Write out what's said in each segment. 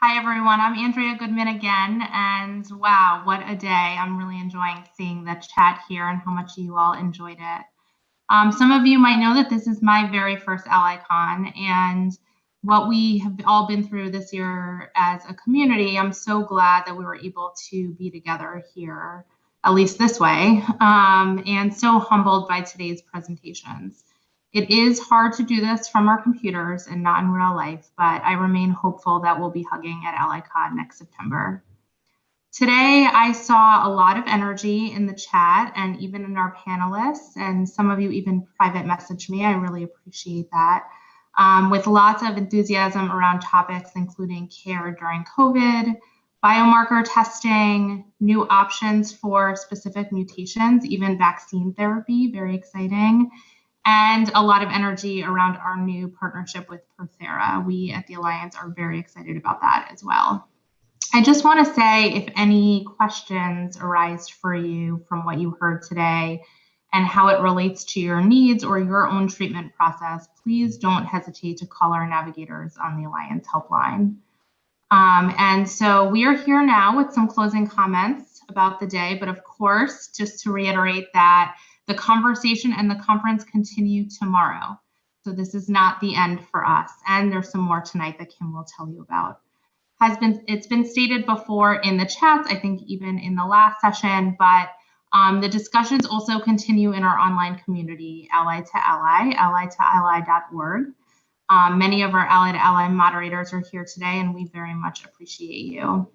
Hi, everyone. I'm Andrea Goodman again, and wow, what a day. I'm really enjoying seeing the chat here and how much you all enjoyed it. Some of you might know that this is my very first AllyCon, and what we have all been through this year as a community, I'm so glad that we were able to be together here, at least this way, and so humbled by today's presentations. It is hard to do this from our computers and not in real life, but I remain hopeful that we'll be hugging at AllyCon next September. Today, I saw a lot of energy in the chat and even in our panelists, and some of you even private messaged me. I really appreciate that. With lots of enthusiasm around topics including care during COVID, biomarker testing, new options for specific mutations, even vaccine therapy, very exciting, and a lot of energy around our new partnership with Prothera. We at the Alliance are very excited about that as well. I just want to say if any questions arise for you from what you heard today and how it relates to your needs or your own treatment process, please don't hesitate to call our navigators on the Alliance helpline. And so we are here now with some closing comments about the day, but of course, just to reiterate that the conversation and the conference continue tomorrow. So this is not the end for us. And there's some more tonight that Kim will tell you about. It's been stated before in the chats, I think even in the last session, but the discussions also continue in our online community, Ally to Ally, allytoally.org. Many of our Ally to Ally moderators are here today, and we very much appreciate you.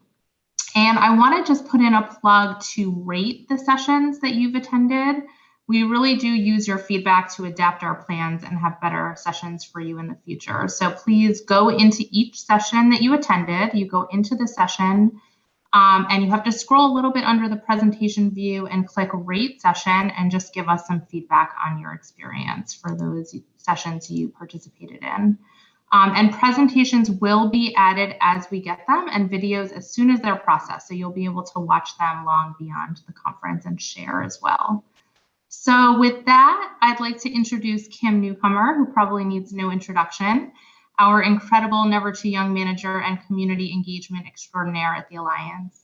And I want to just put in a plug to rate the sessions that you've attended. We really do use your feedback to adapt our plans and have better sessions for you in the future. So please go into each session that you attended. You go into the session and you have to scroll a little bit under the presentation view and click rate session and just give us some feedback on your experience for those sessions you participated in. And presentations will be added as we get them and videos as soon as they're processed. So you'll be able to watch them long beyond the conference and share as well. So with that, I'd like to introduce Kim Newcomer, who probably needs no introduction, our incredible Never Too Young manager and community engagement extraordinaire at the Alliance.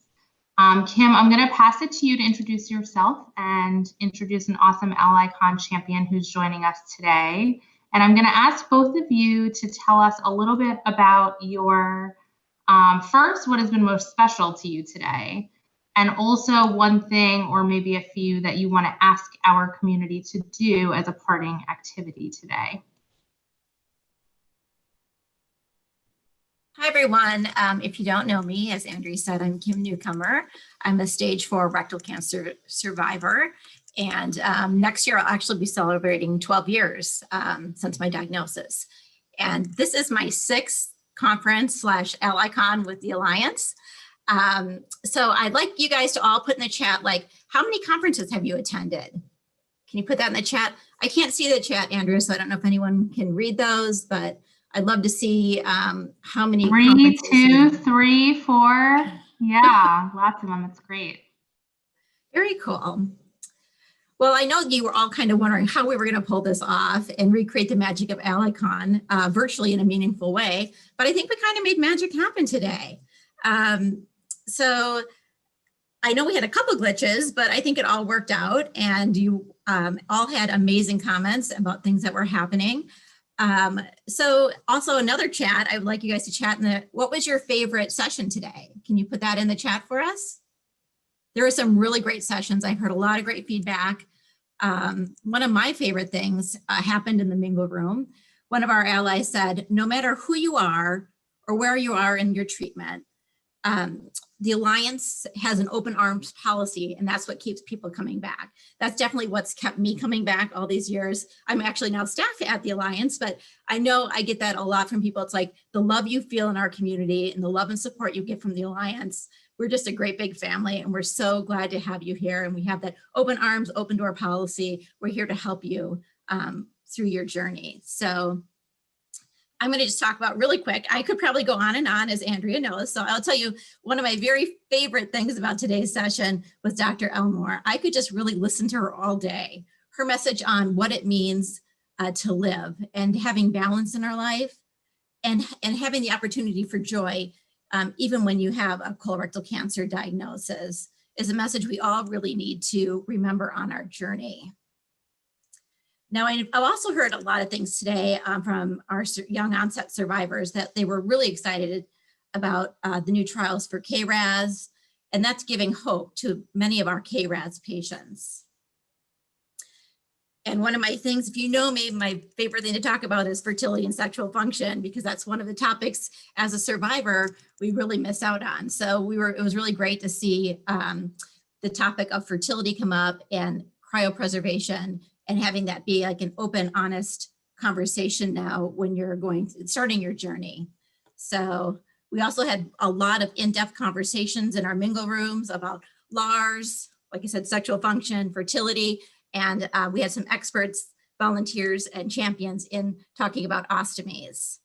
Kim, I'm going to pass it to you to introduce yourself and introduce an awesome AllyCon champion who's joining us today. And I'm going to ask both of you to tell us a little bit about your, first, what has been most special to you today, and also one thing or maybe a few that you want to ask our community to do as a parting activity today. Hi, everyone. If you don't know me, as Andrea said, I'm Kim Newcomer. I'm a stage 4 rectal cancer survivor. And next year, I'll actually be celebrating 12 years since my diagnosis. And this is my 6th conference / AllyCon with the Alliance. So I'd like you guys to all put in the chat, like, how many conferences have you attended? Can you put that in the chat? I can't see the chat, Andrea, so I don't know if anyone can read those, but I'd love to see how many. 3, 2, 3, 4. Yeah, lots of them. It's great. Very cool. Well, I know you were all kind of wondering how we were going to pull this off and recreate the magic of AllyCon virtually in a meaningful way, but I think we kind of made magic happen today. So I know we had a couple glitches, but I think it all worked out, and you all had amazing comments about things that were happening. So also another chat, I would like you guys to chat what was your favorite session today? Can you put that in the chat for us? There were some really great sessions. I heard a lot of great feedback. One of my favorite things happened in the mingle room. One of our allies said, no matter who you are or where you are in your treatment, the Alliance has an open arms policy, and that's what keeps people coming back. That's definitely what's kept me coming back all these years. I'm actually now staff at the Alliance, but I know I get that a lot from people. It's like the love you feel in our community and the love and support you get from the Alliance. We're just a great big family, and we're so glad to have you here. And we have that open arms, open door policy. We're here to help you through your journey. So I'm going to just talk about really quick. I could probably go on, as Andrea knows. So I'll tell you, one of my very favorite things about today's session was Dr. Elmore. I could just really listen to her all day. Her message on what it means to live and having balance in our life and having the opportunity for joy even when you have a colorectal cancer diagnosis, is a message we all really need to remember on our journey. Now, I've also heard a lot of things today from our young onset survivors that they were really excited about the new trials for KRAS, and that's giving hope to many of our KRAS patients. And one of my things, if you know me, my favorite thing to talk about is fertility and sexual function, because that's one of the topics as a survivor we really miss out on. So it was really great to see the topic of fertility come up and cryopreservation, and having that be like an open, honest conversation now when you're starting your journey. So we also had a lot of in-depth conversations in our mingle rooms about LARS, like I said, sexual function, fertility, and we had some experts, volunteers, and champions in talking about ostomies.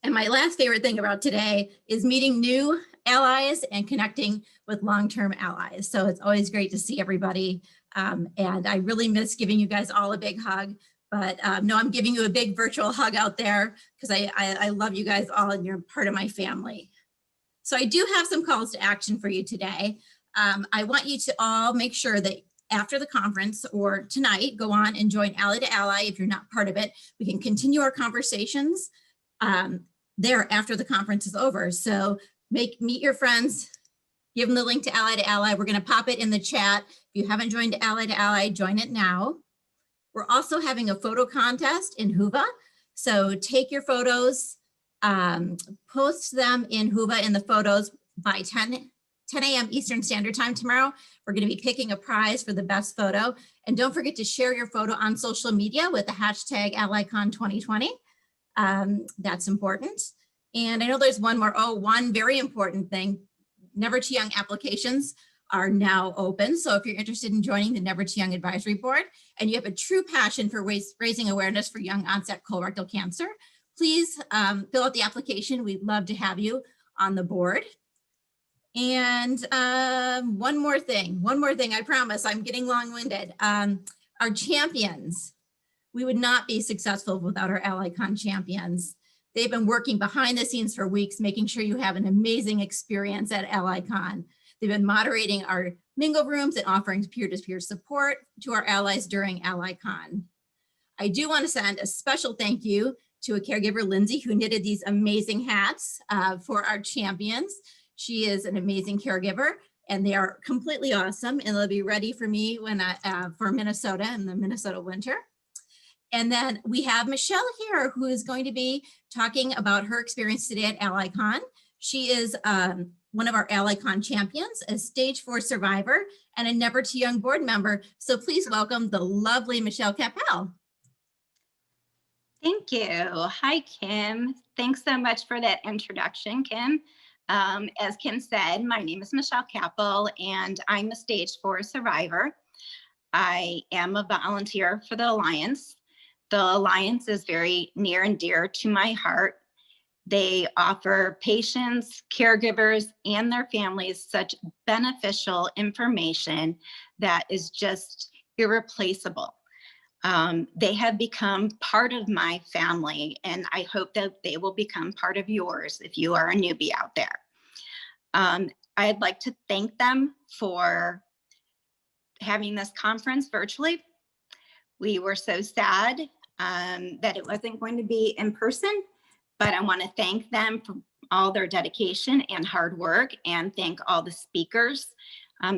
And my last favorite thing about today is meeting new allies and connecting with long-term allies. So it's always great to see everybody. And I really miss giving you guys all a big hug, but no, I'm giving you a big virtual hug out there because I love you guys all and you're part of my family. So I do have some calls to action for you today. I want you to all make sure that after the conference or tonight, go on and join Ally to Ally. If you're not part of it, we can continue our conversations there after the conference is over. So meet your friends, give them the link to Ally. We're going to pop it in the chat. If you haven't joined Ally to Ally, join it now. We're also having a photo contest in Whova. So take your photos, post them in Whova in the photos by 10 a.m. Eastern Standard Time tomorrow. We're going to be picking a prize for the best photo. And don't forget to share your photo on social media with the hashtag AllyCon 2020. That's important. And I know there's one more. Oh, one very important thing. Never Too Young applications are now open. So if you're interested in joining the Never Too Young Advisory Board and you have a true passion for raising awareness for young onset colorectal cancer, please fill out the application. We'd love to have you on the board. And one more thing, I promise, I'm getting long-winded. Our champions, we would not be successful without our AllyCon champions. They've been working behind the scenes for weeks, making sure you have an amazing experience at AllyCon. They've been moderating our mingle rooms and offering peer-to-peer support to our allies during AllyCon. I do want to send a special thank you to a caregiver, Lindsay, who knitted these amazing hats for our champions. She is an amazing caregiver and they are completely awesome, and they'll be ready for me when for Minnesota in the Minnesota winter. And then we have Michelle here, who is going to be talking about her experience today at AllyCon. She is one of our AllyCon champions, a stage 4 survivor, and a Never Too Young board member. So please welcome the lovely Michelle Cappel. Thank you. Hi, Kim. Thanks so much for that introduction, Kim. As Kim said, my name is Michelle Cappel, and I'm a stage 4 survivor. I am a volunteer for the Alliance. The Alliance is very near and dear to my heart. They offer patients, caregivers, and their families such beneficial information that is just irreplaceable. They have become part of my family, and I hope that they will become part of yours if you are a newbie out there. I'd like to thank them for having this conference virtually. We were so sad that it wasn't going to be in person, but I want to thank them for all their dedication and hard work, and thank all the speakers.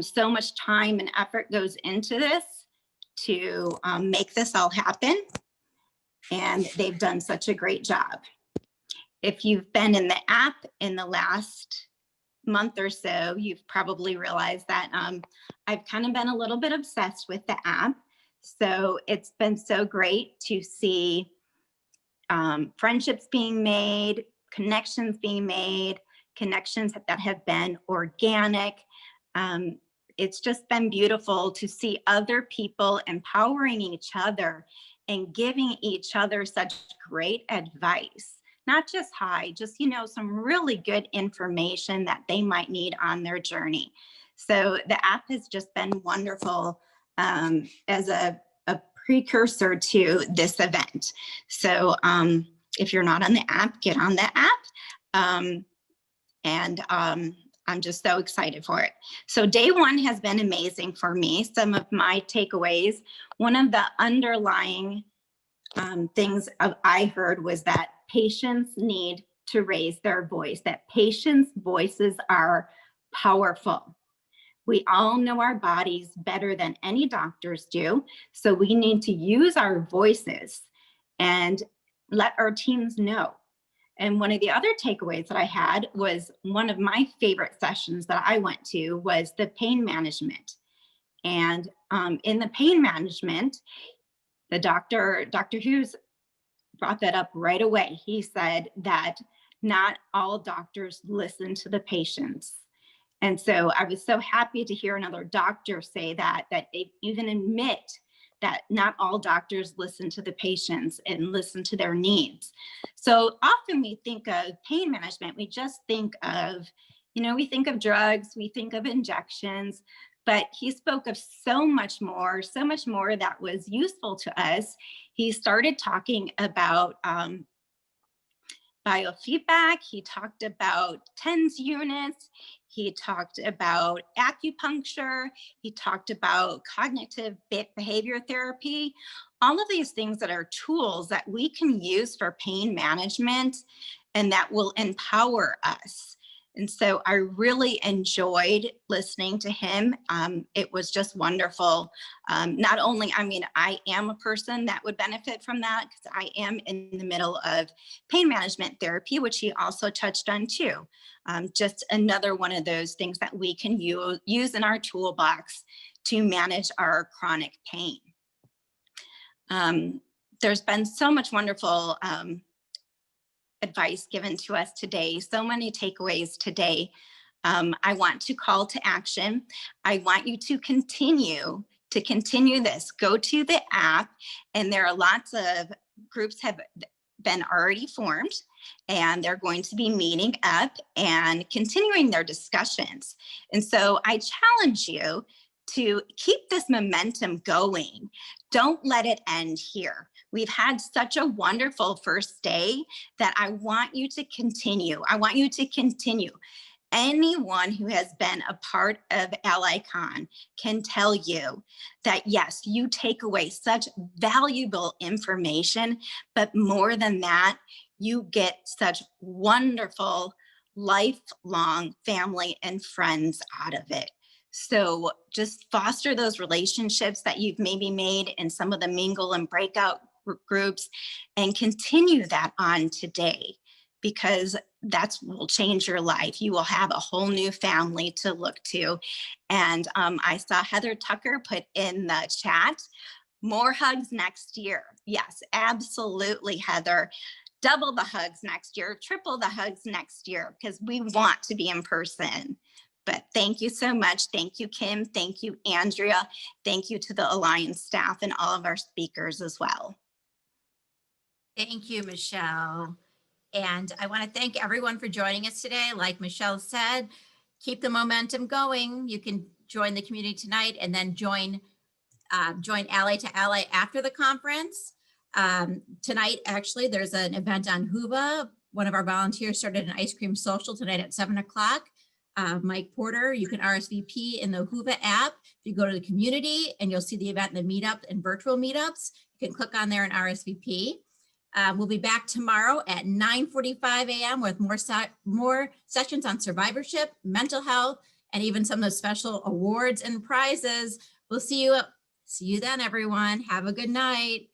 So much time and effort goes into this to make this all happen, and they've done such a great job. If you've been in the app in the last month or so, you've probably realized that I've kind of been a little bit obsessed with the app. So it's been so great to see friendships being made, connections being made, connections that have been organic. It's just been beautiful to see other people empowering each other and giving each other such great advice. Not just just, you know, some really good information that they might need on their journey. So the app has just been wonderful as a precursor to this event. So if you're not on the app, get on the app. And I'm just so excited for it. So day one has been amazing for me. Some of my takeaways, one of the underlying things I heard was that patients need to raise their voice, that patients' voices are powerful. We all know our bodies better than any doctors do. So we need to use our voices and let our teams know. And one of the other takeaways that I had was one of my favorite sessions that I went to was the pain management. And in the pain management, the Dr. Hughes brought that up right away. He said that not all doctors listen to the patients. And so I was so happy to hear another doctor say that they even admit that not all doctors listen to the patients and listen to their needs. So often we think of pain management, we just think of, we think of drugs, we think of injections, but he spoke of so much more that was useful to us. He started talking about biofeedback. He talked about TENS units. He talked about acupuncture. He talked about cognitive behavior therapy. All of these things that are tools that we can use for pain management and that will empower us. And so I really enjoyed listening to him. It was just wonderful. Not only, I am a person that would benefit from that because I am in the middle of pain management therapy, which he also touched on too. Just another one of those things that we can use in our toolbox to manage our chronic pain. There's been so much wonderful advice given to us today, so many takeaways today. I want to call to action. I want you to continue this. Go to the app, and there are lots of groups have been already formed, and they're going to be meeting up and continuing their discussions. And so I challenge you to keep this momentum going. Don't let it end here. We've had such a wonderful first day that I want you to continue. I want you to continue. Anyone who has been a part of AllyCon can tell you that, yes, you take away such valuable information, but more than that, you get such wonderful, lifelong family and friends out of it. So just foster those relationships that you've maybe made in some of the mingle and breakout groups and continue that on today, because that will change your life. You will have a whole new family to look to. And I saw Heather Tucker put in the chat, more hugs next year. Yes, absolutely, Heather. Double the hugs next year, triple the hugs next year, because we want to be in person. But thank you so much. Thank you, Kim. Thank you, Andrea. Thank you to the Alliance staff and all of our speakers as well. Thank you, Michelle. And I want to thank everyone for joining us today. Like Michelle said, keep the momentum going. You can join the community tonight and then join Ally to Ally after the conference. Tonight, actually, there's an event on Huba. One of our volunteers started an ice cream social tonight at 7 o'clock. Mike Porter, you can RSVP in the Huba app. If you go to the community and you'll see the event in the meetup and virtual meetups, you can click on there and RSVP. We'll be back tomorrow at 9:45 a.m. with more sessions on survivorship, mental health, and even some of the special awards and prizes. We'll see you then, everyone. Have a good night.